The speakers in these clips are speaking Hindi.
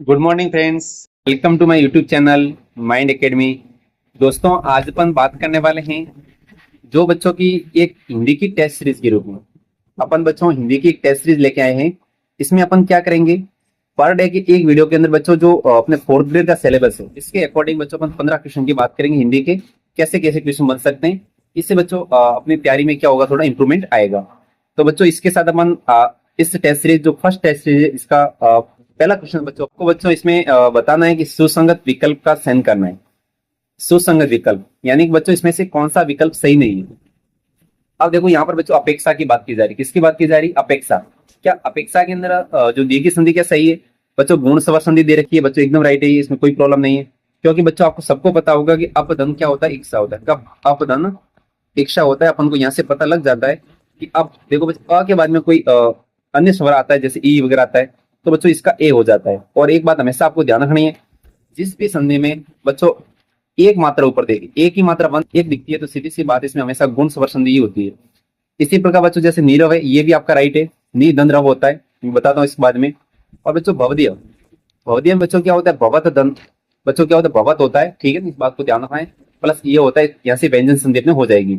Good morning friends. Welcome to my YouTube channel Mind Academy. दोस्तों, आज अपन बात करने वाले हैं जो बच्चों की एक हिंदी की टेस्ट सीरीज के रूप में। अपन बच्चों हिंदी की एक टेस्ट सीरीज लेके आए हैं। इसमें अपन क्या करेंगे, पर डे की एक वीडियो के अंदर बच्चों जो अपने फोर्थ ग्रेड का सिलेबस है इसके अकॉर्डिंग बच्चों अपन 15 क्वेश्चन की बात करेंगे हिंदी के, कैसे कैसे क्वेश्चन बन सकते हैं। इससे बच्चों अपनी तैयारी में क्या होगा, थोड़ा इंप्रूवमेंट आएगा। तो बच्चों इसके साथ अपन इस टेस्ट सीरीज जो फर्स्ट टेस्ट सीरीज है इसका पहला क्वेश्चन बच्चों इसमें बताना है कि सुसंगत विकल्प का चयन करना है। सुसंगत विकल्प यानी कि बच्चों इसमें से कौन सा विकल्प सही नहीं है। अब देखो यहाँ पर बच्चों अपेक्षा की बात की जा रही, किसकी बात की जा रही, अपेक्षा। क्या अपेक्षा के अंदर जो दी गई संधि क्या सही है बच्चों? गुण स्वर संधि दे रखी है बच्चों, एकदम राइट है, इसमें कोई प्रॉब्लम नहीं है। क्योंकि बच्चों आपको सबको पता होगा कि अपधन क्या होता है, इच्छा होता है। कब अपधन इच्छा होता है, अपन को यहाँ से पता लग जाता है कि अब देखो बच्चों अ के बाद में कोई अन्य स्वर आता है जैसे ई वगैरह आता है, तो बच्चों इसका ए हो जाता है। और एक बात हमेशा आपको ध्यान रखनी है, जिस भी संधि में बच्चों एक मात्रा ऊपर देगी, एक ही मात्रा बंद एक दिखती है, तो सीधी सी बात इसमें हमेशा गुण स्वर संधि ही होती है। इसी प्रकार बच्चों जैसे नीरव है, ये भी आपका राइट है, नी धन रव होता है, मैं बताता हूँ इस बाद में। और बच्चों भवदीय, भवदीय में बच्चों क्या होता है, भवत धन, बच्चों क्या होता है, भवत होता है, ठीक है, इस बात को ध्यान रखना है। प्लस ये होता है, यहाँ से व्यंजन संधि अपने हो जाएगी।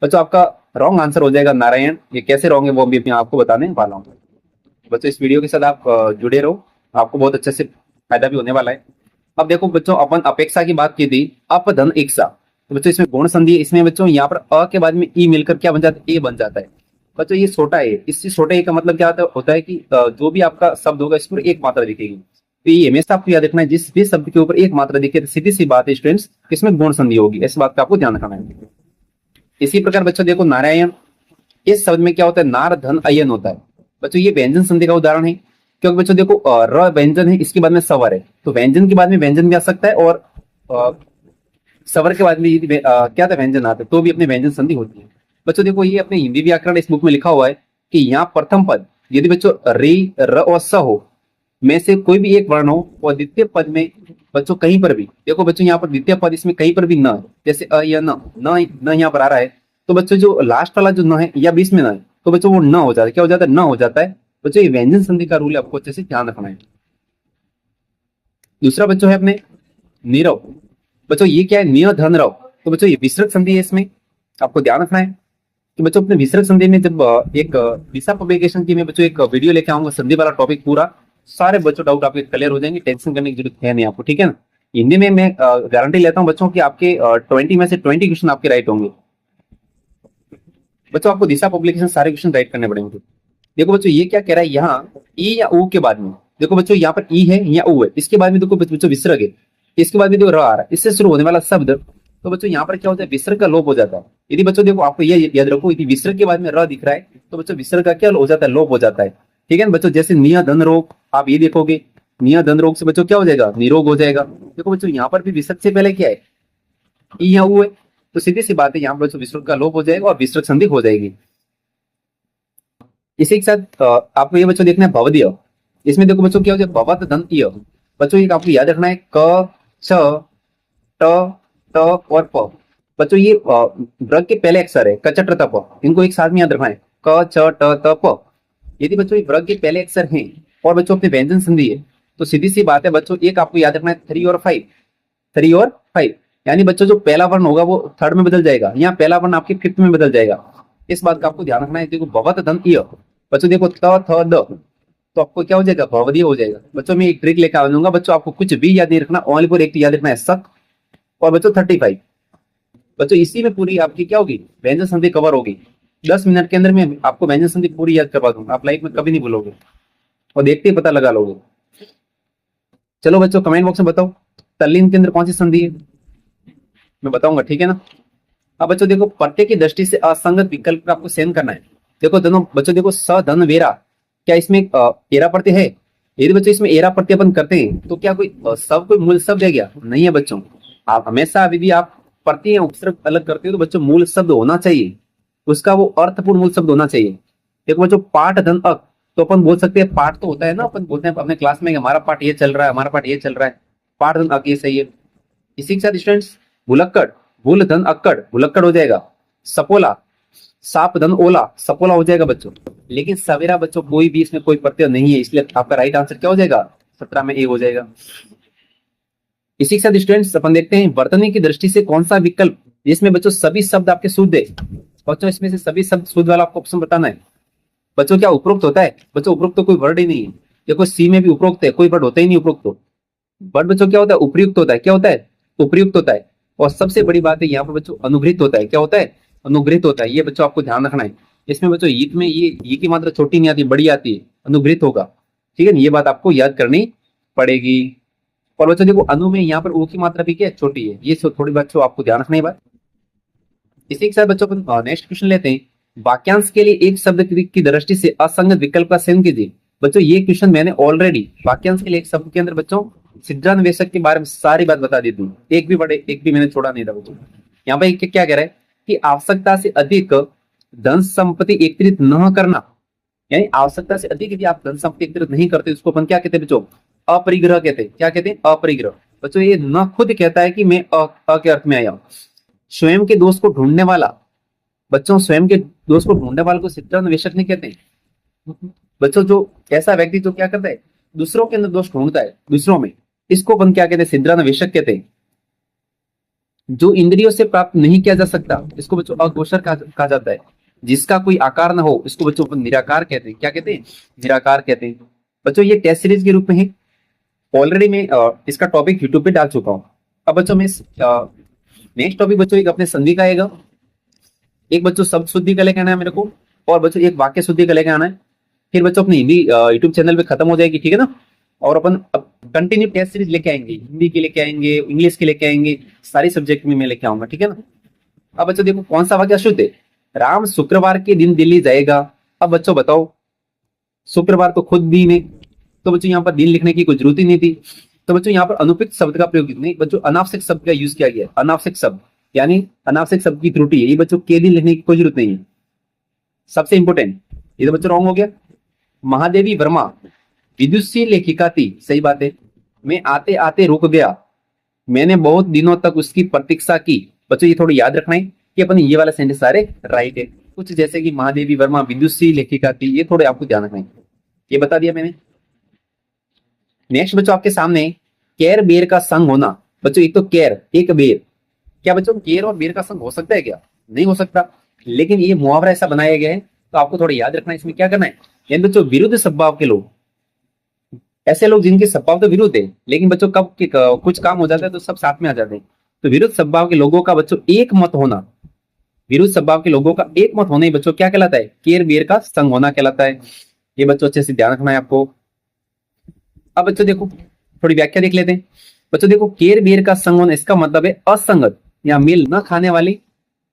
बच्चों आपका रॉन्ग आंसर हो जाएगा नारायण। ये कैसे रॉन्ग है वो भी मैं आपको बताने वाला हूँ। बच्चों इस वीडियो के साथ आप जुड़े रहो, आपको बहुत अच्छे से फायदा भी होने वाला है। अब देखो बच्चों अपन अपेक्षा की बात की थी, अपधन इच्छा, तो बच्चों इसमें गुण संधि है। इसमें बच्चों यहाँ पर अ के बाद में ई मिलकर क्या बन जाता है, ए बन जाता है। बच्चों ये छोटा है, इससे छोटे ए का मतलब क्या होता है कि जो भी आपका शब्द होगा इस पर एक मात्रा दिखेगी। तो ये हमेशा आपको याद रखना है, जिस भी शब्द के ऊपर एक मात्रा दिखे तो सीधी सी बात है स्टूडेंट्स, इसमें गुण संधि होगी, इस बात का आपको ध्यान रखना है। इसी प्रकार बच्चों देखो नारायण, इस शब्द में क्या होता है, नार धन अयन होता है। बच्चों ये व्यंजन संधि का उदाहरण है, क्योंकि बच्चों देखो र व्यंजन है, इसके बाद में सवर है, तो व्यंजन के बाद में व्यंजन भी आ सकता है, और अ, सवर के बाद में यदि क्या था व्यंजन आता है तो भी अपने व्यंजन संधि होती है। बच्चों देखो ये अपने हिंदी व्याकरण इस बुक में लिखा हुआ है कि यहाँ प्रथम पद यदि बच्चों री र और स हो में से कोई भी एक वर्ण हो, और द्वितीय पद में बच्चों कहीं पर भी, देखो बच्चों यहाँ पर द्वितीय पद इसमें कहीं पर भी न है, जैसे अ या न यहाँ पर आ रहा है, तो बच्चों जो लास्ट वाला जो न है या बीच में न है, तो बच्चों वो न हो जाता है, क्या हो जाता है, न हो जाता है। बच्चों ये व्यंजन संधि का रूल है, आपको अच्छे से ध्यान रखना है। दूसरा बच्चों है अपने नीरव, बच्चों ये क्या है, निय धन रव, तो बच्चों ये विसर्ग संधि है, इसमें आपको ध्यान रखना है कि बच्चों अपने विसर्ग संधि में जब एक दिशा पब्लिकेशन की मैं बच्चों एक वीडियो लेके आऊंगा संधि वाला टॉपिक पूरा, सारे बच्चों डाउट आपके क्लियर हो जाएंगे, टेंशन करने की जरूरत है नहीं आपको, ठीक है ना। हिंदी में मैं गारंटी लेता हूँ बच्चों की आपके 20 में से 20 क्वेश्चन आपके राइट होंगे। बच्चों आपको दिशा पब्लिकेशन सारे क्वेश्चन राइट करने पड़ेंगे। देखो बच्चों ये क्या कह रहा है, यहाँ ई या ऊ के बाद में, देखो बच्चों यहाँ पर ई है या ऊ है, इसके बाद में देखो बच्चों विसर्ग है, इसके बाद में देखो र आ रहा है, इससे शुरू होने वाला शब्द, तो बच्चों यहाँ पर क्या होता है, विसर्ग का लोप हो जाता है। यदि बच्चों देखो आपको ये याद रखो, यदि विसर्ग के बाद में र दिख रहा है तो बच्चों विसर्ग का क्या हो जाता है, लोप हो जाता है, ठीक है ना बच्चों। जैसे निया धन रोग, आप ये देखोगे निया धन रोग से बच्चों क्या हो जाएगा, निरोग हो जाएगा। देखो बच्चों यहाँ पर भी विसर्ग से पहले क्या है, ई या ऊ है, तो सीधी सी बात है यहाँ पर बच्चों विसर्ग का लोप हो जाएगा और विसर्ग संधि हो जाएगी। इसी के साथ आपको ये बच्चों देखना है भवदीय, इसमें देखो बच्चों क्या हो जाए, भवत दंत इय, बच्चों ये आपको याद रखना है क छ ट ट और प। बच्चों ये वर्ग के पहले अक्षर है कचट त प, इनको एक साथ में याद रखना है क छ ट त प। यदि बच्चों ये वर्ग के पहले अक्षर हैं और बच्चों अपने व्यंजन संधि है, तो सीधी सी बात है बच्चों एक आपको याद रखना है 3 और 5, 3 और 5, यानी बच्चों जो पहला वर्ण होगा वो थर्ड में बदल जाएगा, यहाँ पहला वर्ण आपके फिफ्थ में बदल जाएगा। इस बात का आपको ध्यान रखना है। देखो भवत दंत इय, बच्चों देखो त थ द, तो आपको क्या हो जाएगा, भवदीय हो जाएगा। बच्चों मैं एक ट्रिक लेकर आऊंगा, बच्चों आपको कुछ भी याद नहीं रखना, ओनली फॉर एक याद रखना है सक, और बच्चों 35। बच्चों इसी में पूरी आपकी क्या होगी, व्यंजन संधि कवर होगी। 10 मिनट के अंदर में आपको व्यंजन संधि पूरी याद करवा दूंगा, आप लाइफ में कभी नहीं भूलोगे और देखते ही पता लगा लोगे। चलो बच्चों कमेंट बॉक्स में बताओ तल्लीन के अंदर कौन सी संधि है, मैं बताऊंगा, ठीक है ना। अब बच्चों देखो प्रत्येक की दृष्टि से असंगत विकल्प का आपको चयन करना है। देखो दोनों बच्चों देखो स धन वेरा, क्या इसमें एरा प्रत्यय है? यदि बच्चों इसमें एरा प्रत्यय अपन करते हैं तो क्या कोई सब कोई मूल शब्द है क्या? नहीं है बच्चों। आप हमेशा यदि आप प्रत्यय या उपसर्ग अलग करते हो तो बच्चों मूल शब्द होना चाहिए, उसका वो अर्थपूर्ण मूल शब्द होना चाहिए। देखो बच्चों पाठ धन अक, तो अपन बोल सकते हैं पाठ तो होता है ना, अपन बोलते हैं अपने क्लास में हमारा पाठ ये चल रहा है, हमारा पाठ ये चल रहा है, पाठ धन अक ये सही है। इसी के साथ स्टूडेंट्स भुलक्कड़, भूल धन अक्कड़, भुलक्कड़ हो जाएगा। सपोला, साप धन ओला, सपोला हो जाएगा बच्चों। लेकिन सवेरा बच्चों कोई भी इसमें कोई प्रत्यय नहीं है, इसलिए आपका राइट आंसर क्या हो जाएगा, 17 में ए हो जाएगा। इसी के साथ स्टूडेंट्स अपन देखते हैं वर्तनी की दृष्टि से कौन सा विकल्प जिसमें बच्चों सभी शब्द आपके शुद्ध है। बच्चों इसमें से सभी शब्द शुद्ध वाला आपको ऑप्शन बताना है। बच्चों क्या उपरोक्त होता है? बच्चों उपरोक्त तो कोई वर्ड ही नहीं है। देखो सी में भी उपरोक्त है, कोई वर्ड होता ही नहीं उपरोक्त। तो वर्ड बच्चों क्या होता है? उपयुक्त होता है। क्या होता है? उपयुक्त होता है। और सबसे बड़ी बात है यहाँ पर बच्चों अनुग्रहित होता है। क्या होता है? अनुग्रहित होता है। ये बच्चों आपको ध्यान रखना है। इसमें बच्चों ईट में ये की मात्रा छोटी नहीं आती, बड़ी आती है, अनुग्रहित होगा। ठीक है ना, ये बात आपको याद करनी पड़ेगी। और बच्चों देखो अनु में यहाँ पर ओ की मात्रा भी क्या छोटी है, ये थोड़ी बच्चों आपको ध्यान रखना है बात। इसी के साथ बच्चों को नेक्स्ट क्वेश्चन लेते हैं। वाक्यांश के लिए एक शब्द की दृष्टि से असंगत विकल्प का चयन कीजिए। बच्चों ये क्वेश्चन मैंने ऑलरेडी वाक्यांश के लिए एक शब्द के अंदर बच्चों सिद्धान्वेषक के बारे में सारी बात बता दी थी। एक भी मैंने छोड़ा नहीं था बच्चों। यहाँ पे क्या कह रहा है कि आवश्यकता से अधिक धन संपत्ति एकत्रित न करना, यानी आवश्यकता से अधिक यदि आप धन संपत्ति एकत्रित नहीं करते उसको अपन क्या कहते हैं बच्चों? अपरिग्रह कहते हैं। क्या कहते हैं? अपरिग्रह। बच्चों ये न खुद कहता है कि मैं अ के अर्थ में आया हूं। स्वयं के दोष को ढूंढने वाला, बच्चों स्वयं के दोष को ढूंढने वाले को सिद्धान्वेषक नहीं कहते हैं। बच्चों जो ऐसा व्यक्ति जो क्या करता है दूसरों के अंदर दोष ढूंढता है दूसरों में, इसको अपन क्या कहते हैं? सिद्धान्वेषक कहते हैं। जो इंद्रियों से प्राप्त नहीं किया जा सकता इसको बच्चों अगोचर कहा जाता है। जिसका कोई आकार ना हो इसको बच्चों अपन निराकार कहते हैं। क्या कहते हैं? निराकार कहते हैं। बच्चों ये टेस्ट सीरीज के रूप में है। ऑलरेडी मैं इसका टॉपिक यूट्यूब पे डाल चुका हूँ। अब बच्चों में नेक्स्ट टॉपिक बच्चों एक अपने संधि का आएगा, एक बच्चों शब्द शुद्धि का लेके आना है मेरे को, और बच्चों एक वाक्य शुद्धि का लेके आना है। फिर बच्चों अपनी हिंदी यूट्यूब चैनल पे खत्म हो जाएगी। ठीक है ना। और अपन कंटिन्यू टेस्ट सीरीज लेके आएंगे, हिंदी के लेके आएंगे, इंग्लिश के लेके आएंगे, सारी सब्जेक्ट में मैं लेके आऊंगा। ठीक है ना। अब बच्चों देखो कौन सा वाक्य शुद्ध है। राम शुक्रवार के दिन दिल्ली जाएगा। अब बच्चों बताओ, शुक्रवार तो खुद दिन है, तो बच्चों यहाँ पर दिन लिखने की कोई जरूरत ही नहीं थी। तो बच्चों यहाँ पर अनुपयुक्त शब्द का प्रयोग नहीं, बच्चों अनावश्यक शब्द का यूज किया गया। अनावश्यक शब्द यानी अनावश्यक शब्द की त्रुटि है ये बच्चों, के दिन लिखने की कोई जरूरत नहीं है। सबसे इंपोर्टेंट ये तो बच्चों रॉन्ग हो गया। महादेवी वर्मा विदुषी लेखिका थी, सही बात है। मैं आते आते रुक गया, मैंने बहुत दिनों तक उसकी प्रतीक्षा की। बच्चों ये थोड़ी याद रखना है कि अपन ये वाला सेंटेंस सारे राइट है। कुछ जैसे कि महादेवी वर्मा विदुषी लेखिका थी, ये थोड़े आपको ध्यान रखना है। ये बता दिया मैंने। नेक्स्ट बच्चों आपके सामने केर बेर का संग होना। बच्चों एक तो केर एक बेर, क्या बच्चों केर और बेर का संग हो सकता है? क्या नहीं हो सकता, लेकिन ये मुहावरा ऐसा बनाया गया है तो आपको थोड़ा याद रखना है। इसमें क्या करना है, यानी बच्चों विरुद्ध स्वभाव के लोग, ऐसे लोग जिनके स्वभाव तो विरुद्ध है लेकिन बच्चों कब कुछ काम हो जाता है तो सब साथ में आ जाते हैं। तो विरुद्ध स्वभाव के लोगों का बच्चों एक मत होना, विरुद्ध स्वभाव के लोगों का एक मत होना ही बच्चों क्या कहलाता है? केर बेर का संग होना कहलाता है। ये बच्चों अच्छे से ध्यान रखना है आपको। अब बच्चों देखो थोड़ी व्याख्या देख लेते हैं। बच्चों देखो केर बेर का संग होना इसका मतलब है असंगत या मेल न खाने वाली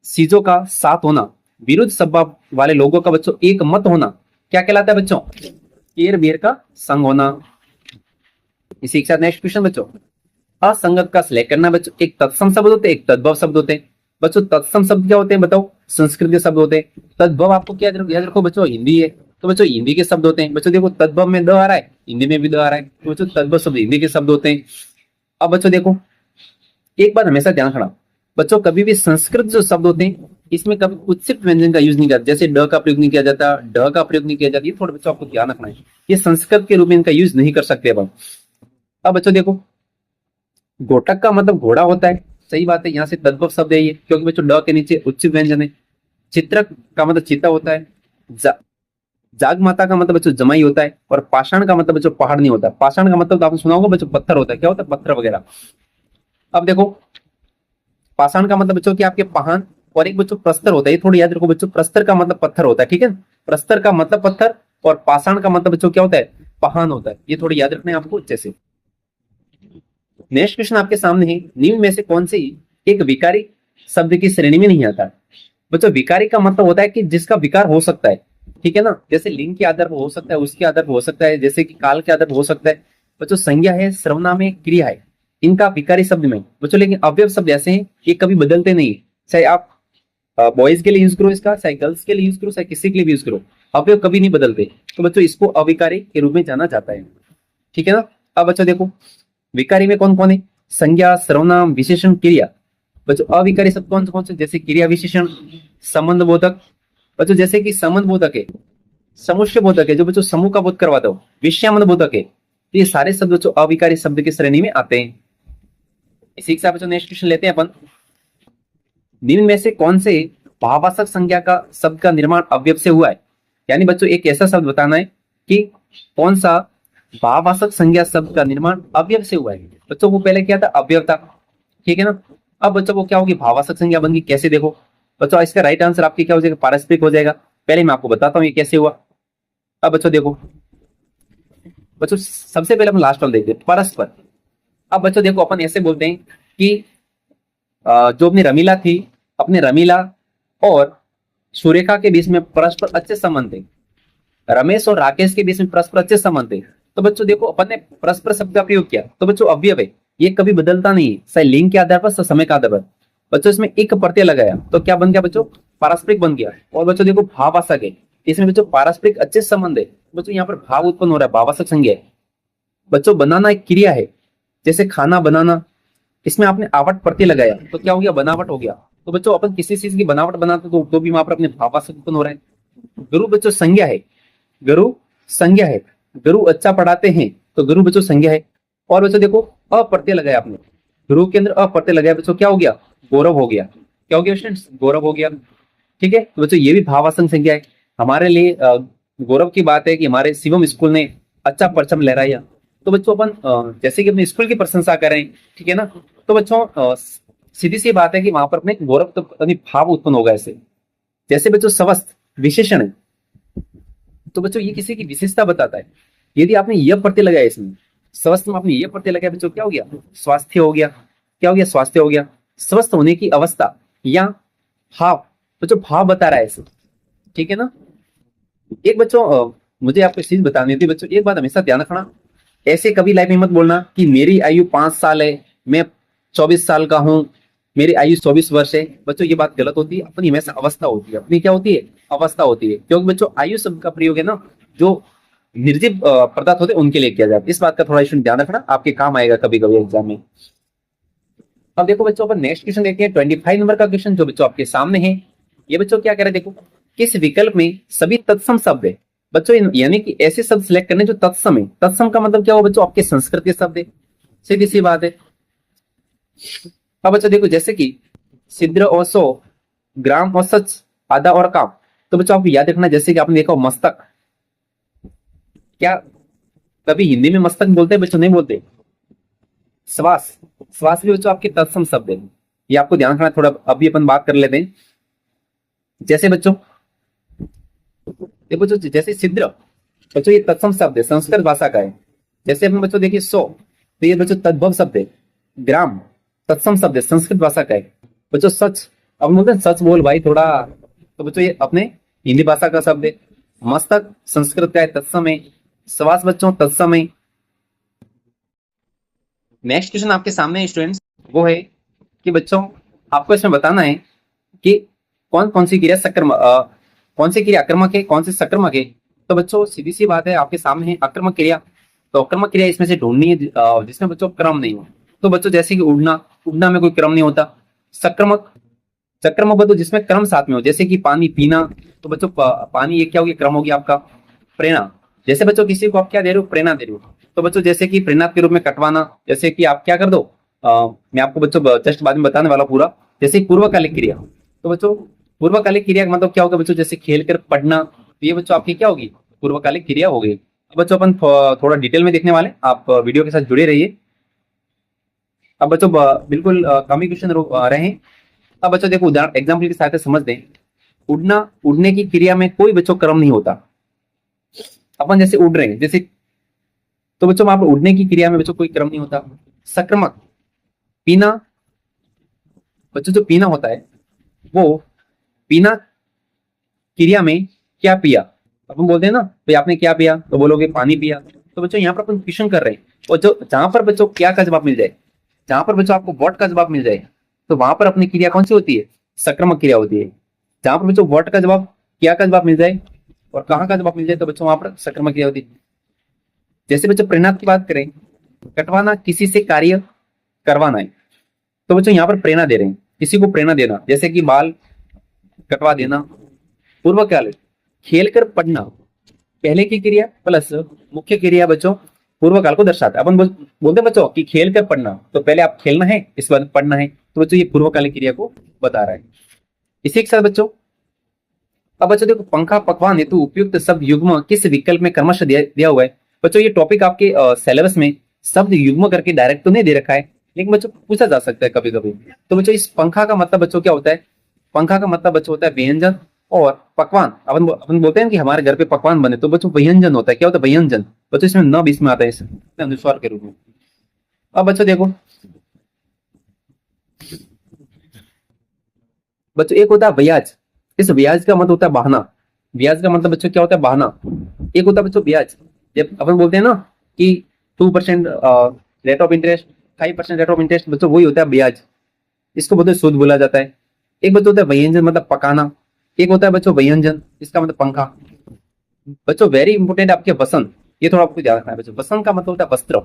चीजों का साथ होना। विरुद्ध स्वभाव वाले लोगों का बच्चों एक मत होना क्या कहलाता है बच्चों? केर बेर का संग होना। इसी के साथ नेक्स्ट क्वेश्चन बच्चों, असंगत का सिलेक्ट करना। बच्चों एक तत्सम शब्द होते हैं, एक तद्भव शब्द होते हैं। बच्चों तत्सम शब्द क्या होते हैं बताओ? संस्कृत के शब्द होते हैं। तद्भव आपको क्या याद रखो बच्चों? हिंदी है, तो बच्चों हिंदी के शब्द होते हैं। बच्चों देखो तद्भव में द आ रहा है, हिंदी में भी द आ रहा है, तो बच्चों तद्भव शब्द हिंदी के शब्द होते हैं। अब बच्चों देखो एक बात हमेशा ध्यान रखना बच्चों, कभी भी संस्कृत जो शब्द होते हैं इसमें कभी उत्सित व्यंजन का यूज नहीं करता, जैसे ड का प्रयोग नहीं किया जाता, ढ का प्रयोग नहीं किया जाता। ये थोड़ा बच्चों आपको ध्यान रखना है, ये संस्कृत के रूप में इनका यूज नहीं कर सकते। अब बच्चों देखो घोटक का मतलब घोड़ा होता है, सही बात है, यहाँ से तद्भव शब्द है ये, क्योंकि बच्चों ड के नीचे उच्च व्यंजन है। चित्रक का मतलब चिता होता है। जाग माता का मतलब बच्चों जमाई होता है। और पाषाण का मतलब बच्चों पहाड़ नहीं होता। पाषाण का मतलब तो आपने सुना होगा बच्चों पत्थर होता है। क्या होता है? पत्थर वगैरह। अब देखो पाषाण का मतलब बच्चों की आपके पहाड़, और एक बच्चों प्रस्तर होता है, ये थोड़ी याद रखो बच्चों, प्रस्तर का मतलब पत्थर होता है। ठीक है, प्रस्तर का मतलब पत्थर और पाषाण का मतलब बच्चों क्या होता है? पहाड़ होता है। ये थोड़ी याद रखना है आपको अच्छे से। नेक्स्ट क्वेश्चन आपके सामने है, निम्न में से कौन सी एक विकारी शब्द की श्रेणी में नहीं आता? बच्चों विकारी का मतलब होता है कि जिसका विकार हो सकता है। ठीक है ना, जैसे लिंग के आधार पर हो सकता है, उसके आधार पर हो सकता है, जैसे कि काल के आधार पर हो सकता है। बच्चों संज्ञा है, सर्वनाम है, क्रिया है, इनका विकारी शब्द में बच्चों। लेकिन अवयव शब्द ऐसे हैं ये कभी बदलते नहीं, चाहे आप बॉयज के लिए यूज करो इसका, चाहे गर्ल्स के लिए यूज करो, चाहे किसी के लिए भी यूज करो, अवयव कभी नहीं बदलते। तो बच्चों इसको अविकारी के रूप में जाना जाता है। ठीक है ना। अब बच्चों देखो विकारी में कौन कौन है? संज्ञा, सर्वनाम, विशेषण, क्रिया। बच्चों अविकारी शब्द कौन कौन से? जैसे क्रिया विशेषण, संबंध बोधक। बच्चों जैसे कि संबंध बोधक है, समुच्चय बोधक है जो बच्चों समूह का बोध करवाता हो, विषयामन बोधक है, तो ये सारे शब्द बच्चों अविकारी शब्द की श्रेणी में आते हैं। इसी के साथ बच्चों नेक्स्ट क्वेश्चन लेते हैं अपन। निम्न में से कौन से भाववाचक संज्ञा का शब्द का निर्माण अवयव से हुआ है? यानी बच्चों एक ऐसा शब्द बताना है कि कौन सा भाववाचक संज्ञा शब्द का निर्माण अवयव से हुआ है। बच्चों वो पहले क्या था? अवयव था, ठीक है ना। अब बच्चों वो क्या होगी? भाववाचक संज्ञा बन गई। कैसे? देखो बच्चों, इसका राइट आंसर आपके क्या हो जाएगा? पारस्परिक हो जाएगा। पहले मैं आपको बताता हूँ ये कैसे हुआ। अब बच्चों देखो, बच्चों सबसे पहले हम लास्ट वाला देखते हैं, परस्पर। अब बच्चों देखो, अपन ऐसे बोलते हैं कि जो अपनी रमीला थी, अपने रमीला और सुरेखा के बीच में परस्पर अच्छे संबंध थे। रमेश और राकेश के बीच में परस्पर अच्छे संबंध थे। तो बच्चों देखो, अपन ने परस्पर शब्द का प्रयोग किया, तो बच्चों अवयव है, ये कभी बदलता नहीं है, चाहे लिंग के आधार पर, समय के आधार पर। बच्चों इसमें एक प्रत्यय लगाया तो क्या बन गया बच्चों? पारस्परिक बन गया। और बच्चों देखो भाववाचक है, इसमें बच्चों पारस्परिक अच्छे संबंध है। बच्चों यहाँ पर भाव उत्पन्न हो रहा है, भाववाचक संज्ञा है। बच्चों बनाना एक क्रिया है, जैसे खाना बनाना, इसमें आपने आवट प्रत्यय लगाया तो क्या हो गया? बनावट हो गया। तो बच्चों अपन किसी चीज की बनावट बनाते तो भी वहां पर अपने भाववाचक उत्पन्न हो रहा है। गुरु बच्चों संज्ञा है, गुरु संज्ञा है। गुरु अच्छा पढ़ाते हैं तो गुरु बच्चों संज्ञा है। और बच्चों देखो अप्रत्यय लगाया आपने, गुरु के अंदर अप्रत्यय लगाया बच्चों, क्या हो गया? गौरव हो गया। क्या हो गया स्टूडेंट्स? गौरव हो गया। ठीक है, तो बच्चों ये भी भाववाचक संज्ञा है। हमारे लिए गौरव की बात है कि हमारे शिवम स्कूल ने अच्छा परचम लहराया। तो बच्चों अपन जैसे कि अपने स्कूल की प्रशंसा करें, ठीक है ना, तो बच्चों सीधी सी बात है कि वहां पर अपने गौरव तो भाव उत्पन्न होगा ऐसे। जैसे बच्चों स्वस्थ विशेषण है, तो बच्चों ये किसी की विशेषता बताता है। यदि आपने यह प्रत्यय लगाया इसमें, स्वस्थ में आपने यह प्रत्यय लगाया बच्चों, क्या हो गया? स्वास्थ्य हो गया। क्या हो गया? स्वास्थ्य हो गया। स्वस्थ होने की अवस्था या भाव, बच्चों भाव बता रहा है ऐसे, ठीक है ना। एक बच्चों मुझे आपको चीज बतानी थी बच्चों, एक बात हमेशा ध्यान रखना, ऐसे कभी लाइफ में मत बोलना कि मेरी आयु 5 साल है, मैं 24 साल का हूं, मेरी आयु 24 वर्ष है। बच्चों ये बात गलत होती है। अपनी हमेशा अवस्था होती है, अपनी क्या होती है? अवस्था होती है। क्योंकि बच्चों आयु शब्द का प्रयोग है ना, जो निर्जीव पदार्थ होते हैं उनके लिए किया जाता है। इस बात का थोड़ा स्टूडेंट ध्यान रखना, आपके काम आएगा कभी कभी एग्जाम में। अब देखो बच्चों, अपन नेक्स्ट क्वेश्चन देखते हैं, 25 नंबर का क्वेश्चन जो बच्चों आपके सामने है। ये बच्चों क्या कह रहे हैं? देखो, किस विकल्प में सभी तत्सम शब्द है? बच्चों यानी कि ऐसे शब्द सिलेक्ट करने जो तत्सम है। तत्सम का मतलब क्या हो बच्चों? आपके संस्कृत के शब्द है, सीधी सी बात है। अब बच्चों देखो, जैसे कि सिद्र और सो, ग्राम और सच, आधा और काम। तो बच्चों आपको याद रखना, जैसे कि आपने देखा मस्तक, क्या कभी हिंदी में मस्तक बोलते हैं बच्चों? नहीं बोलते। श्वास, श्वास भी बच्चों आपके तत्सम शब्द है, ये आपको ध्यान रखना। थोड़ा अभी अपन बात कर लेते हैं। जैसे बच्चों देखो, बच्चों जैसे सिद्र, बच्चों ये तत्सम शब्द है, संस्कृत भाषा का है। जैसे अपन बच्चों देखिए सो, तो ये बच्चों तद्भव शब्द है। ग्राम तत्सम शब्द है, संस्कृत भाषा का है। बच्चों सच, अब बोलते हैं सच बोल भाई थोड़ा, तो बच्चों ये अपने हिंदी भाषा का शब्द है। मस्तक संस्कृत का है, तत्सम है। श्वास बच्चों तत्सम है। नेक्स्ट क्वेश्चन आपके सामने है स्टूडेंट्स, वो है कि बच्चों आपको इसमें बताना है कि कौन कौन सी क्रिया कौन सी क्रिया आक्रमक है, कौन सी सक्रमक है। तो बच्चों सीधी सी बात है, आपके सामने है आक्रमक क्रिया। तो आक्रमक क्रिया इसमें से ढूंढनी है जिसमें बच्चों क्रम नहीं हो। तो बच्चों जैसे कि उड़ना, उड़ना में कोई क्रम नहीं होता। सक्रमक, सक्रमक बच्चों जिसमें क्रम साथ में हो, जैसे कि पानी पीना। तो बच्चों पानी ये क्या हो गया? क्रम हो गया आपका। प्रेरणा, जैसे बच्चों किसी को आप क्या दे रहे हो? प्रेरणा दे रहे हो। तो बच्चों जैसे कि प्रेरणा के रूप में कटवाना, जैसे कि आप क्या कर दो, मैं आपको बच्चों जस्ट बाद में बताने वाला पूरा। जैसे पूर्वकालिक क्रिया, तो बच्चों पूर्वकालिक क्रिया का मतलब क्या होगा बच्चों? जैसे खेल कर पढ़ना, तो ये बच्चों आपकी क्या होगी? पूर्वकालिक क्रिया हो गई। अब बच्चों अपन थोड़ा डिटेल में देखने वाले, आप वीडियो के साथ जुड़े रहिए। अब बच्चों बिल्कुल कम ही क्वेश्चन रहे हैं। अब बच्चों देखो उदाहरण एग्जाम्पल की सहायता समझ दें। उड़ना, उड़ने की क्रिया में कोई बच्चों क्रम नहीं होता। अपन जैसे उड़ रहे हैं, जैसे, तो बच्चों वहां पर उड़ने की क्रिया में बच्चों कोई क्रम नहीं होता। संक्रमक, पीना, बच्चों जो पीना होता है वो पीना क्रिया में क्या पिया, अपन बोलते हैं ना भाई आपने क्या पिया, तो बोलोगे पानी पिया। तो बच्चों यहाँ पर अपन क्वेश्चन कर रहे हैं, और जो जहां पर बच्चों क्या का जवाब मिल जाए, जहां पर बच्चों आपको व्हाट का जवाब मिल जाए, तो वहां पर अपनी क्रिया कौन सी होती है? सक्रमक क्रिया होती है। जहां पर बच्चों व्हाट का जवाब, क्या का जवाब मिल जाए और कहाँ का जवाब मिल जाए, तो बच्चों वहां पर सक्रमक क्रिया होती है। जैसे बच्चों प्रेरणा की बात करें, कटवाना, किसी से कार्य करवाना है। तो बच्चों यहाँ पर प्रेरणा दे रहे हैं, किसी को प्रेरणा देना, जैसे कि बाल कटवा देना। पूर्वकालिक, खेल कर पढ़ना, पहले की क्रिया प्लस मुख्य क्रिया बच्चों पूर्व काल को दर्शाता है। अपन बोलते हैं बच्चों कि खेल कर पढ़ना, तो पहले आप खेलना है, इसके बाद पढ़ना है। तो बच्चों ये पूर्वकालिक क्रिया को बता रहा है। इसी के साथ बच्चों अब बच्चों देखो, पंखा पकवान हेतु उपयुक्त शब्द युग्म किस विकल्प में क्रमशः दिया हुआ है। बच्चों ये टॉपिक आपके सिलेबस में शब्द युग्म करके डायरेक्ट तो नहीं दे रखा है, लेकिन बच्चों पूछा जा सकता है कभी कभी। तो बच्चों इस पंखा का मतलब बच्चों क्या होता है? पंखा का मतलब बच्चों होता है व्यंजन और पकवान। अपन बोलते हैं कि हमारे घर पे पकवान बने, तो बच्चों व्यंजन होता है। क्या होता है? व्यंजन। बच्चों इसमें न बीच में आता है, इस अनुस्वार के रूप में। अब बच्चों देखो, बच्चों एक होता है ब्याज। इस ब्याज का मतलब होता है बहाना। ब्याज का मतलब बच्चों क्या होता है? बहाना। एक होता है बच्चों ब्याज, जब अपन बोलते हैं ना कि 2% rate of interest, 5% rate of interest, बच्चों वही होता है ब्याज। इसको बोलते हैं सूद बोला जाता है। एक बच्चों होता है व्यंजन मतलब पकाना। एक होता है बच्चों व्यंजन, इसका मतलब पंखा। बच्चों वेरी इंपोर्टेंट आपके वसंत, ये थोड़ा आपको ध्यान रखना है बच्चों। वसंत का मतलब होता है वस्त्र।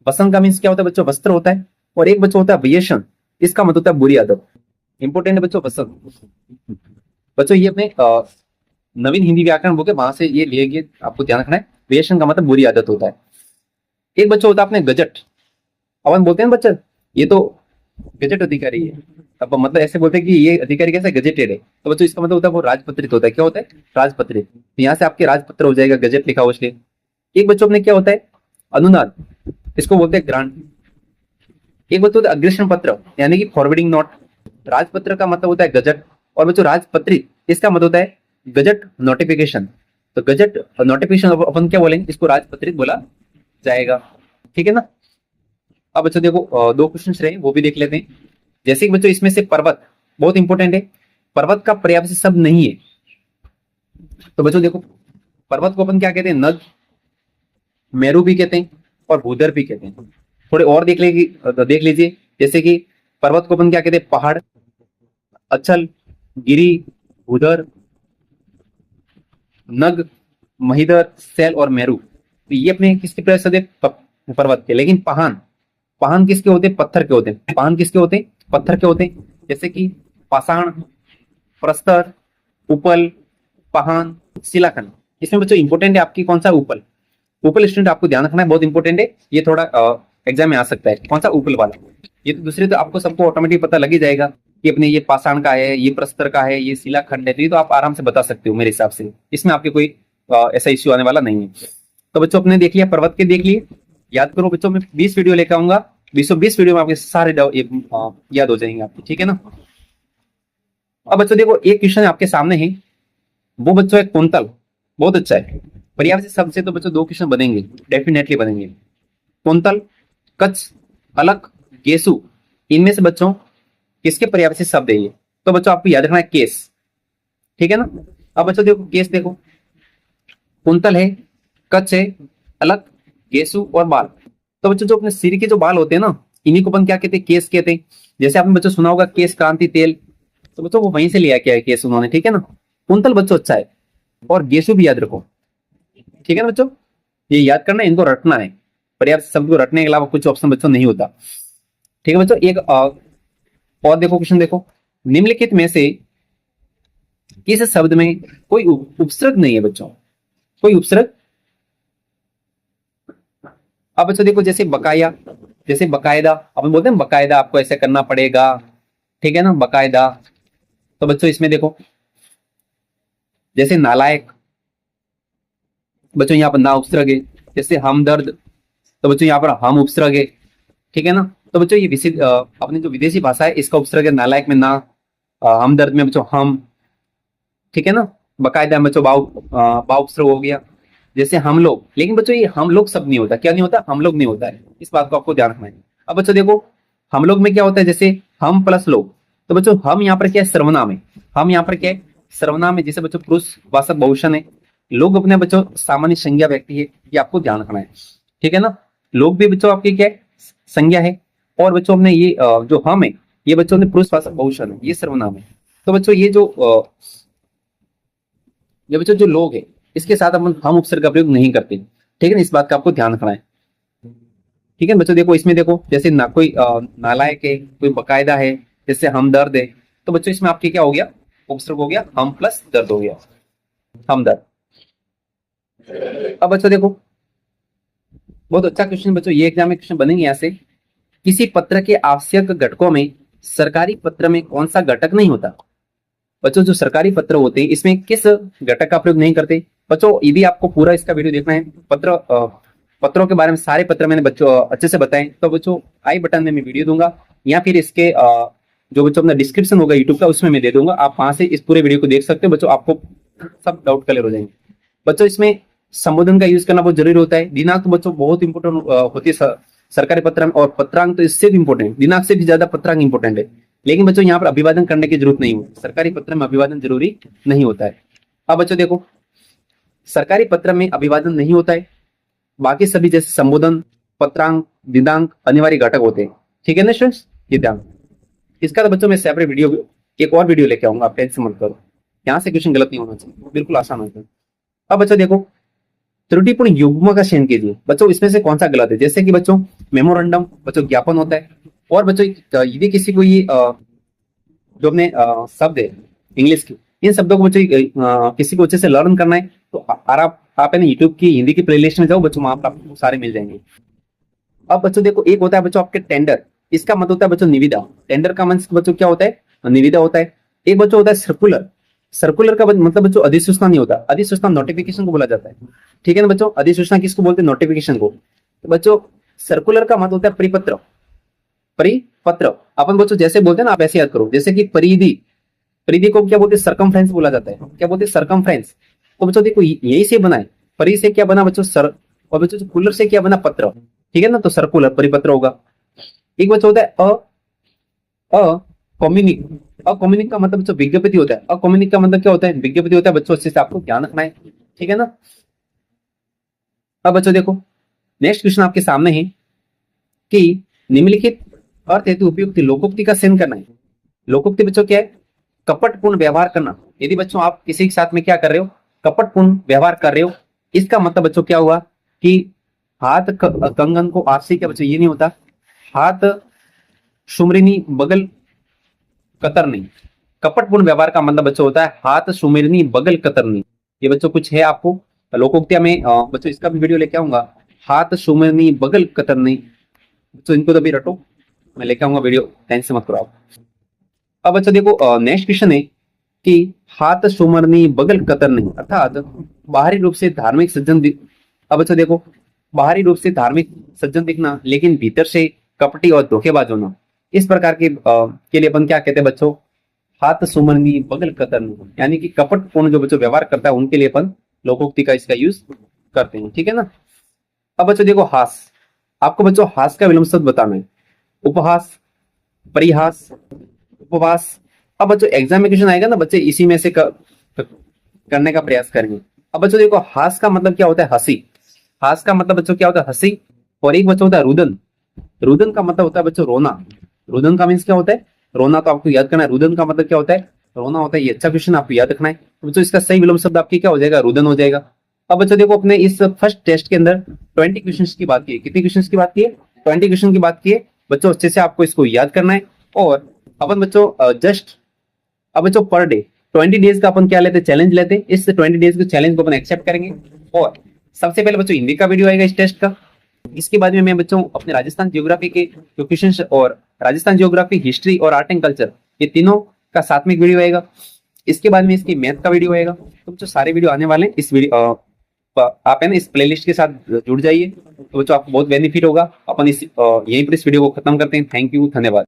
वसंत का मीन्स क्या होता है बच्चों? वस्त्र होता है। और एक बच्चों होता है व्यसन, इसका मतलब होता है बुरी आदत। इंपोर्टेंट है बच्चों वसंत। बच्चों ये अपने नवीन हिंदी व्याकरण बुक है, वहां से ये लिए गए, आपको ध्यान रखना है। व्यसन का मतलब बुरी आदत होता है। एक बच्चों होता है अपने गजट। अपन बोलते हैं बच्चा ये तो गजट अधिकारी है। अब मतलब ऐसे बोलते हैं कि ये अधिकारी कैसे? गजेटेड है। तो बच्चों इसका मतलब होता है वो राजपत्रित होता है। क्या होता है? राजपत्रित। तो यहाँ से आपके राजपत्र हो जाएगा, गजट लिखा हो उसके। एक बच्चों अपने क्या होता है? अनुदान, इसको बोलते हैं ग्रांट। एक बच्चों होता है अग्रेषण पत्र, यानी कि फॉरवर्डिंग नोट। राजपत्र का मतलब होता है गजट, और बच्चों राजपत्रित इसका मतलब होता है गजट नोटिफिकेशन। तो गजट नोटिफिकेशन अपन क्या बोलेंगे? इसको राजपत्रित बोला जाएगा। ठीक है ना? अब बच्चों देखो, दो क्वेश्चन रहे, वो भी देख लेते हैं। जैसे कि बच्चों इसमें से पर्वत बहुत इंपॉर्टेंट है। पर्वत का पर्यायवाची शब्द नहीं है। तो बच्चों देखो, पर्वत को अपन क्या कहते हैं? नद, मेरू भी कहते हैं और भूधर भी कहते हैं। थोड़े और देख लीजिए। जैसे कि पर्वत को अपन क्या कहते हैं? पहाड़, अचल, गिरी, भूधर, नग, महीधर, सैल और मेरू। तो ये अपने किसके प्रयास से पर्वत के। लेकिन पहान, पहान किसके होते हैं? पत्थर के होते हैं। पहान किसके होते हैं? पत्थर के होते हैं। जैसे कि पाषाण, प्रस्तर, उपल, पहान, शिलाखंड। इसमें बच्चों इंपोर्टेंट है आपकी कौन सा? उपल। उपल स्टूडेंट आपको ध्यान रखना है, बहुत इंपॉर्टेंट है। ये थोड़ा एग्जाम में आ सकता है। कौन सा? उपल वाला। ये तो दूसरे तो आपको सबको ऑटोमेटिक पता लग ही जाएगा कि अपने ये पाषाण का है, ये प्रस्तर का है, ये शिलाखंड है। तो ये तो आप आराम से बता सकते हो मेरे हिसाब से। इसमें आपके कोई ऐसा इश्यू आने वाला नहीं है। तो बच्चों अपने देख लिया, पर्वत के देख लिए। याद करो बच्चों, मैं 20 वीडियो लेकर आऊंगा। 20 वीडियो में आपके सारे याद हो जाएंगे आपके। ठीक है ना? अब बच्चों देखो, एक क्वेश्चन आपके सामने है, वो बच्चों है कुंतल। बहुत अच्छा है। पर्यायवाची शब्द से तो बच्चों दो क्वेश्चन बनेंगे, डेफिनेटली बनेंगे। कुंतल, कच्छ, अलक, गेसु, इनमें से बच्चों किसके पर्यायवाची शब्द है ये? तो बच्चों आपको याद रखना है केस। ठीक है ना? अब बच्चों देखो, केस देखो, कुंतल है, कच्छ है, अलक, गेसु और बाल। तो बच्चों जो अपने सिर के जो बाल होते हैं ना, इन्हीं को अपन क्या कहते हैं? केस कहते हैं। जैसे आपने बच्चों सुना होगा केश क्रांति तेल, तो बच्चों वो वहीं से लिया क्या है केस उन्होंने। ठीक है ना? कुंतल बच्चों अच्छा है, और गेसु भी याद रखो। ठीक है ना बच्चों? ये याद करना, इनको रटना है। पर्याप्त शब्द को रटने के अलावा कुछ ऑप्शन बच्चों नहीं होता। ठीक है बच्चों? एक और देखो क्वेश्चन देखो, निम्नलिखित में से किस शब्द में कोई उपसर्ग नहीं है बच्चों? कोई उपसर्ग। अब बच्चों देखो, जैसे बकाया, जैसे बकायदा, अपन बोलते हैं बकायदा आपको ऐसे करना पड़ेगा। ठीक है ना? बकायदा। तो बच्चों इसमें देखो, जैसे नालायक, बच्चों यहाँ पर ना उपसर्ग है। जैसे हमदर्द, तो बच्चों यहाँ पर हम उपसर्ग है। ठीक है ना? तो बच्चों ये अपनी जो विदेशी भाषा है, इसका उपसर्ग है नालायक में ना, हमदर्द में बच्चों हम। ठीक है ना? बकायदा में बच्चों बाव उपसर्ग हो गया। जैसे हम लोग, लेकिन बच्चों ये हम लोग सब नहीं होता। क्या नहीं होता? हम लोग नहीं होता है। इस बात को आपको ध्यान रखना है। अब बच्चों देखो, हम लोग में क्या होता है? जैसे हम प्लस लोग। तो बच्चों हम यहाँ पर क्या है? सर्वनाम है। हम यहाँ पर क्या है? सर्वनाम है। जैसे बच्चों पुरुष वाचक बहुवचन है। लोग अपने बच्चों सामान्य संज्ञा व्यक्ति है, ये आपको ध्यान रखना है। ठीक है ना? लोग भी बच्चों आपके क्या है? संज्ञा है। और बच्चों हमने ये जो हम है, ये बच्चों ने पुरुष वाचक बहुवचन है, ये सर्वनाम है। तो बच्चों ये बच्चों जो लोग है, इसके साथ हम उपसर्ग का प्रयोग नहीं करते। ठीक है ना? इस बात का आपको ध्यान रखना है। ठीक है बच्चों? देखो इसमें देखो, जैसे ना कोई नालायक है, कोई बकायदा है, जैसे हमदर्द है। तो बच्चों इसमें आपके क्या हो गया? उपसर्ग हो गया, हम प्लस दर्द हो गया, हमदर्द। अब बच्चों देखो, बहुत अच्छा क्वेश्चन बच्चों, ये एग्जाम में क्वेश्चन बनेंगे यहाँ से। किसी पत्र के आवश्यक घटकों में सरकारी पत्र में कौन सा घटक नहीं होता? बच्चों जो सरकारी पत्र होते हैं इसमें किस घटक का प्रयोग नहीं करते? बच्चों यदि आपको पूरा इसका वीडियो देखना है, पत्रों के बारे में सारे पत्र मैंने बच्चों अच्छे से बताएं, तो बच्चों आई बटन में मैं वीडियो दूंगा या फिर इसके जो बच्चों अपना डिस्क्रिप्शन होगा यूट्यूब का उसमें मैं दे दूंगा, आप वहां से इस पूरे वीडियो को देख सकते हो। बच्चों आपको सब डाउट क्लियर हो जाएंगे। बच्चों इसमें संबोधन का यूज करना बहुत जरूरी होता है। दिनांक तो बच्चों बहुत इंपॉर्टेंट होती है सरकारी पत्र में, और पत्रांक तो इससे भी इंपॉर्टेंट, दिनांक से भी ज्यादा पत्रांक इंपॉर्टेंट है। लेकिन बच्चों यहाँ पर अभिवादन करने की जरूरत नहीं होती, सरकारी पत्र में अभिवादन जरूरी नहीं होता है। अब बच्चों देखो, सरकारी पत्र में अभिवादन नहीं होता है, बाकी सभी जैसे संबोधन, पत्रांक, दिनांक अनिवार्य घटक होते हैं। ठीक है ना स्टूडेंट्स, ये ध्यान। इसका तो बच्चों मैं सेपरेट वीडियो, एक और वीडियो लेके आऊंगा, आप टेंशन मत करो, यहाँ से क्वेश्चन गलत नहीं होना चाहिए, बिल्कुल आसान होता है। अब बच्चों देखो, त्रुटिपूर्ण युग्म का चयन कीजिए। बच्चों इसमें से कौन सा गलत है? जैसे कि बच्चों मेमोरेंडम, बच्चों ज्ञापन होता है। और बच्चों यदि किसी को ये जो अपने शब्द है इंग्लिश के, इन शब्दों को बच्चों किसी को अच्छे से लर्न करना है तो आप है ना यूट्यूब की हिंदी की प्लेलिस्ट में जाओ बच्चों, वहां पर आपको सारे मिल जाएंगे। अब बच्चों देखो, एक होता है बच्चों आपके टेंडर, इसका मतलब होता है बच्चों निविदा। टेंडर का मतलब बच्चों क्या होता है? निविदा होता है। एक बच्चों होता है सर्कुलर, सर्कुलर का मतलब बच्चों अधिसूचना नहीं होता, अधिसूचना नोटिफिकेशन को बोला जाता है। ठीक है ना बच्चों, अधिसूचना किसको बोलते हैं? नोटिफिकेशन को। तो बच्चों सर्कुलर का मतलब होता है परिपत्र, परिपत्र अपन बच्चों जैसे बोलते हैं ना, आप ऐसे याद करो, जैसे कि परिधि, परिधि को क्या बोलते हैं? सरकमफ्रेंस बोला जाता है। क्या बोलते हैं? सरकमफ्रेंस। तो बच्चों देखो यही से बना है, परि से क्या बना बच्चों? सर। और बच्चों कुलर से क्या बना? पत्र। ठीक है ना, तो सर्कुलर परिपत्र होगा। एक बच्चों होता है अकॉम्युनिक, अकॉम्युनिक का मतलब बच्चों विज्ञप्ति होता है। अकॉम्युनिक का मतलब क्या होता है? विज्ञप्ति होता है बच्चों, अच्छे से आपको ध्यान रखना है। ठीक है ना। अब बच्चों देखो, नेक्स्ट क्वेश्चन आपके सामने है कि निम्नलिखित अर्थ हेतु उपयुक्त लोकोक्ति का चयन करना है। लोकोक्ति बच्चों क्या है? कपटपूर्ण व्यवहार करना। यदि बच्चों आप किसी के साथ में क्या कर रहे हो? कपटपूर्ण व्यवहार कर रहे हो, इसका मतलब बच्चों क्या हुआ कि हाथ कंगन को आपसे क्या बच्चों ये नहीं होता, हाथ सुमरिनी बगल कतरनी। कपटपूर्ण व्यवहार का मतलब बच्चों होता है हाथ सुमेरनी बगल कतरनी। ये बच्चों कुछ है आपको लोकोक्तिया में बच्चों इसका भी वीडियो लेके आऊंगा, हाथ सुमेरनी बगल कतरनी। बच्चों इनको तो अभी रटो, मैं लेके आऊंगा वीडियो, टेंशन मत करो आप। अब बच्चों देखो, नेक्स्ट क्वेश्चन है कि हाथ सुमरनी बगल कतरनी, अर्थात बाहरी रूप से धार्मिक सज्जन अब बच्चों देखो, बाहरी रूप से धार्मिक सज्जन दिखना लेकिन भीतर से कपटी और धोखेबाज होना, इस प्रकार के लिए अपन क्या कहते हैं बच्चों? हाथ सुमरनी बगल कतरनी, यानी कि कपटपूर्ण जो बच्चों व्यवहार करता है उनके लिए अपन लोकोक्ति का इसका यूज करते हैं। ठीक है ना। अब बच्चों देखो, हास, आपको बच्चों हास का विलोम शब्द बताना है। उपहास, परिहास, उपवास। अब बच्चों एग्जाम में क्वेश्चन आएगा ना, बच्चे इसी में से करने का प्रयास करेंगे। अब बच्चों देखो, हास का मतलब क्या होता है? हंसी। हास का मतलब बच्चों क्या होता है? हंसी। और एक बच्चों होता है रुदन, रुदन का मतलब होता है बच्चों रोना। रुदन का मीन्स क्या होता है? रोना। तो आपको याद करना है रुदन का मतलब क्या होता है? रोना होता है। ये अच्छा क्वेश्चन आपको याद रखना है। तो बच्चों इसका सही विलोम शब्द आपकी क्या हो जाएगा? रुदन हो जाएगा। अब बच्चों देखो, अपने इस फर्स्ट टेस्ट के अंदर 20 क्वेश्चन की बात की। कितने क्वेश्चन की बात की है? 20 क्वेश्चन की बात की है बच्चों। अच्छे से आपको इसको याद करना है। और अपन बच्चों जस्ट अब बच्चों पर डे 20 डेज का अपन क्या लेते हैं? चैलेंज लेते हैं। इस 20 डेज के चैलेंज को अपन एक्सेप्ट करेंगे। और सबसे पहले बच्चों हिंदी का वीडियो आएगा इस टेस्ट का। इसके बाद में मैं बच्चों अपने राजस्थान जियोग्राफी के जो क्वेश्चन और राजस्थान जियोग्राफी, हिस्ट्री और आर्ट एंड कल्चर, ये तीनों का साथ में वीडियो आएगा। इसके बाद में इसकी मैथ का वीडियो आएगा। तो बच्चों सारे वीडियो आने वाले हैं इस वीडियो, आप है ना इस प्लेलिस्ट के साथ जुड़ जाइए, तो बच्चों आपको बहुत बेनिफिट होगा। अपन यहीं पर इस वीडियो को खत्म करते हैं। थैंक यू, धन्यवाद।